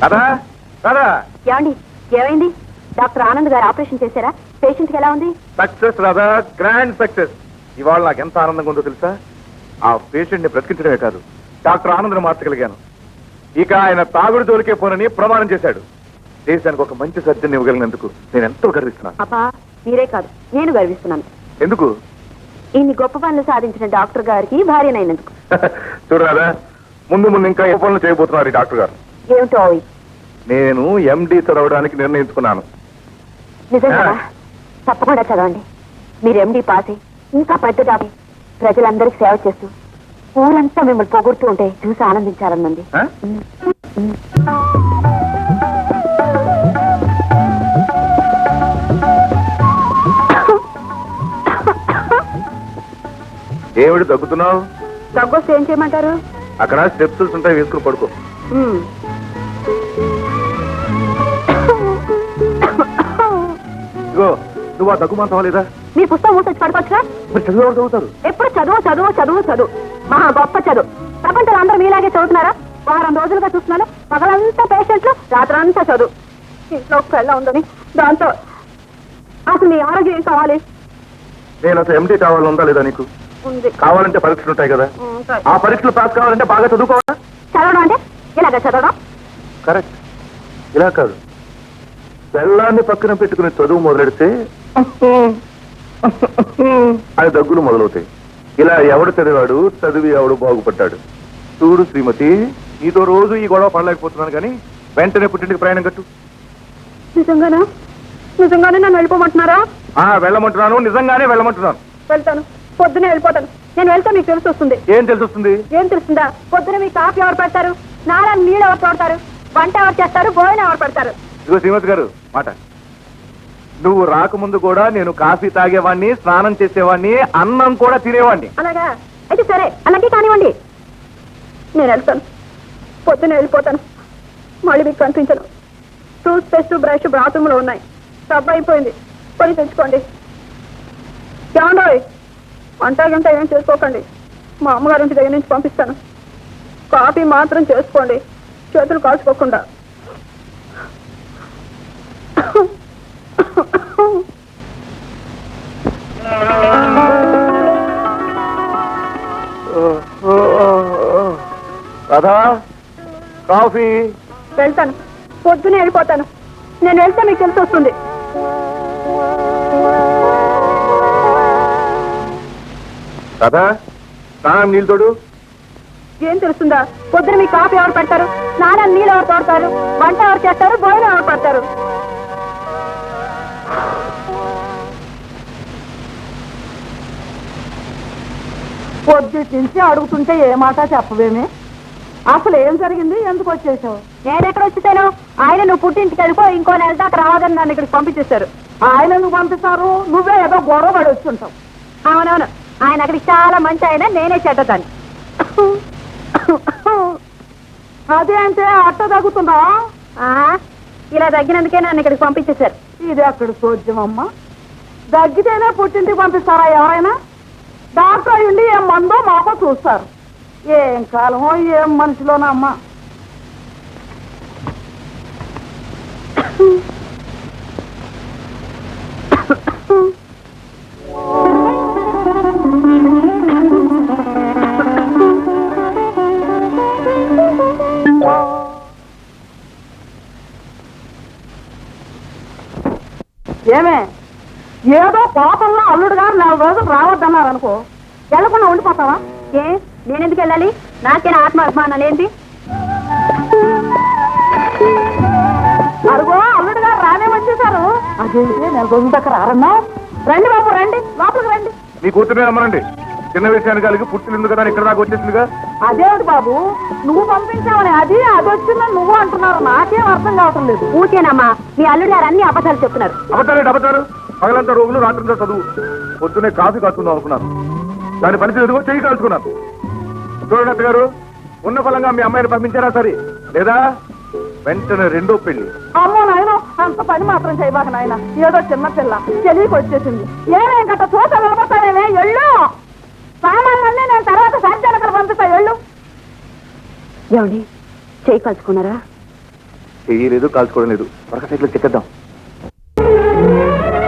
కదా కదా ఏమండి ఏమైంది? డాక్టర్ ఆనంద్ గారు ఆపరేషన్ చేశారా? పేషెంట్ కి ఎలా ఉంది? సక్సెస్ రాదా, గ్రాండ్ సక్సెస్. ఇవాళ నాకు ఎంత ఆనందంగా ఉందో తెలుసా? ఆ పేషెంట్ ని బ్రతికించడమే కాదు, డాక్టర్ ఆనంద్ని మార్చగలిగాను. ఇక ఆయన తాగుడు జోలికే పోనని ప్రమాణం చేశాడు. దేశానికి ఒక మంచి సర్జన్ ఇవ్వగలిగినందుకు నేను ఎంతో గర్విస్తున్నాను. అబ్బా మీరే కాదు, నేను గర్విస్తున్నాను. ఎందుకు? ఇన్ని గొప్ప పనులు సాధించిన డాక్టర్ గారికి భార్యనైనందుకు. చూడరాదా, ముందు ముందు ఇంకా ఏ పనులు చేయబోతున్నారు ఈ డాక్టర్ గారు. ఏమిటో అవి? నేను ఎండి చదవడానికి నిర్ణయించుకున్నాను. నిజంగా? తప్పకుండా చదవండి. మీరు ఎండి పాస్ అయ్యి ఇంకా పెద్ద డాక్టర్ ప్రజలందరికీ సేవ చేస్తూ ఊరంతా మిమ్మల్ని పొగుడుతూ ఉంటే చూసి ఆనందించాలనుంది. ఏమిటి దగ్గుతున్నావు? దగ్గొస్తే ఏం చేయమంటారు? అక్కడ స్టెప్స్ ఉంటాయి, వేసుకుని పడుకో. ఇగో నువ్వు ఆ దగ్గు మంతం లేదా? మీ పుస్తకం మూసొచ్చి పడుకోవచ్చురా? మరి చదువు ఎవరు చదువుతారు? ఎప్పుడు చదువు చదువు చదువు చదువు, మహా గొప్ప చదువు. ప్రపంచంలో అందరూ మీలాగే చదువుతున్నారా? వారం రోజులుగా చూస్తున్నాను, పగలంతా పేషెంట్లు, రాత్రంతా చదువు. ఇంట్లో ఎలా ఉందని దాంతో అసలు మీ ఆరోగ్యం ఏం కావాలి? నేను అసలు ఎండి కావాలని ఉందా లేదా నీకు? ఉంది. కావాలంటే పరీక్షలు ఉంటాయి కదా, ఆ పరీక్షలు పాస్ కావాలంటే బాగా చదువుకోవాలా? చదవడం అంటే ఇలాగ చదవడం? కరెక్ట్. ఇలా కాదు, బెల్లాన్ని పక్కన పెట్టుకుని చదువు మొదలెడితే అది దగ్గులు మొదలవుతాయి. ఇలా ఎవడు చదివాడు, చదివి ఎవడు బాగుపడ్డాడు. చూడు శ్రీమతి, నీతో రోజు ఈ గొడవ పడలేకపోతున్నాను కానీ వెంటనే పుట్టింటికి ప్రయాణం కట్టు. నిజంగానా? నిజంగానే నన్ను వెళ్ళిపోమంటున్నారా? వెళ్ళమంటున్నాను, నిజంగానే వెళ్ళమంటున్నాను. వెళ్తాను, పొద్దునే వెళ్ళిపోతాను. నేను వెళ్తే మీకు తెలిసి వస్తుంది. ఏం తెలిసి వస్తుంది? ఏం తెలుస్తుందా? పొద్దున మీకు కాఫీ ఎవరు పెడతారు, స్నానాన్ని నీళ్ళు ఎవరు తోడతారు, వంట ఎవరు చేస్తారు, భోజనం ఎవరు పెడతారు? ఇదిగో శ్రీమతి గారు మాట, నువ్వు రాకముందు కూడా నేను కాఫీ తాగేవాడిని, స్నానం చేసేవాడిని, అన్నం కూడా తినేవాడిని. అలాగా? అయితే సరే, అలాగే కానివ్వండి. నేను వెళ్తాను, పొద్దున వెళ్ళిపోతాను. మళ్ళీ మీకు కనిపించను. టూత్ పేస్ట్ బ్రష్ బాత్రూమ్ లో ఉన్నాయి, డబ్బు అయిపోయింది, కొని తెచ్చుకోండి. ఏమండోయ్, వంట గంట ఏం చేసుకోకండి, మా అమ్మగారి ఇంటి దగ్గర నుంచి పంపిస్తాను. కాఫీ మాత్రం చేసుకోండి, చేతులు కాల్చుకోకుండా. రాధా, కాఫీ. వెళ్తాను, పొద్దునే వెళ్ళిపోతాను. నేను వెళ్తే మీకు తెలిసి వస్తుంది. రాధా, స్నానం నీళ్ళు తోడు. ఏం తెలుస్తుందా? పొద్దున మీకు కాఫీ ఎవరు పెడతారు, స్నానం నీళ్ళు ఎవరు తోడతారు, వంట ఎవరు చేస్తారు, భోజనం ఎవరు పెడతారు? పొద్దు నుంచి అడుగుతుంటే ఏ మాట చెప్పవేమి? అసలు ఏం జరిగింది? ఎందుకు వచ్చేసావు? నేను ఎక్కడ వచ్చేసాను? ఆయన నువ్వు పుట్టింటికి వెళ్ళిపో, ఇంకో నెల దాకా రావద్దని నన్ను ఇక్కడికి పంపించేశారు. ఆయన నువ్వు పంపిస్తారు, నువ్వే ఏదో గొడవ పడి వచ్చుంటావు. అవునవును, ఆయన అక్కడికి చాలా మంచి ఆయన, నేనే చెడ్డదాన్ని. అదే అంటే అట్ట తగ్గుతుందా? ఇలా తగ్గినందుకే నన్ను ఇక్కడికి పంపించేశారు. ఇది అక్కడ చూద్దామమ్మా, దగ్గితేనే పుట్టింటికి పంపిస్తారా ఎవరైనా? డాక్టర్ అయ్యుండి ఏం మందో మాకో చూస్తారు. ఏం కాలమో ఏం మనిషిలోనమ్మా. ఏమే, ఏదో కోపంలో అల్లుడు గారు 4 రోజులు రావద్దన్నారు అనుకో, వెళ్ళకుండా ఉండిపోతావా? ఏ, నేనెందుకు వెళ్ళాలి? నాకేనా ఆత్మాభిమానం ఏంటి? అరుగో అల్లుడు గారు రానే వచ్చేసారు. అదేంటి 4 రోజుల దాకా రారన్నా? రండి బాబు, రండి, లోపలికి రండి. మీ కూతురు రమ్మనండి. చిన్న విషయానికి కలిగి పుట్టింది కదా, ఇక్కడ దాకా వచ్చేసిందిగా. అదేంటి బాబు, నువ్వు పంపించావని అది వచ్చిందని నువ్వు అంటున్నారు, నాకేం అర్థం కావటం లేదు. ఊరికేనమ్మా, మీ అల్లుడు గారు అన్ని అబద్ధాలు చెప్తున్నారు. అబద్ధాలు పగలంతా రోజులు, రాత్రంతా చదువు. పొద్దునే కాఫీ కాచుకుందాం అనుకున్నాను, దాని పని ఎదుగు చెయ్యి కాల్చుకున్నాను. చూడండి గారు, ఉన్న ఫలంగా మీ అమ్మాయిని పంపించారా సరే, లేదా వెంటనే 2వ పెళ్లి. అమ్మో నాయన, అంత పని మాత్రం చేయబాక నాయన, ఏదో చిన్న పిల్ల చెలికి వచ్చేసింది. ఏమేం గట్ట చూస నిలబడతానేమే, ఎళ్ళు సామాన్లన్నీ నేను తర్వాత సర్జనకలు పంపిస్తా, ఎళ్ళు. ఏమండి, చేయి కలుసుకున్నారా? చెయ్యి లేదు కాల్చుకోవడం లేదు త్వరగా సైకిల్ చెక్కేద్దాం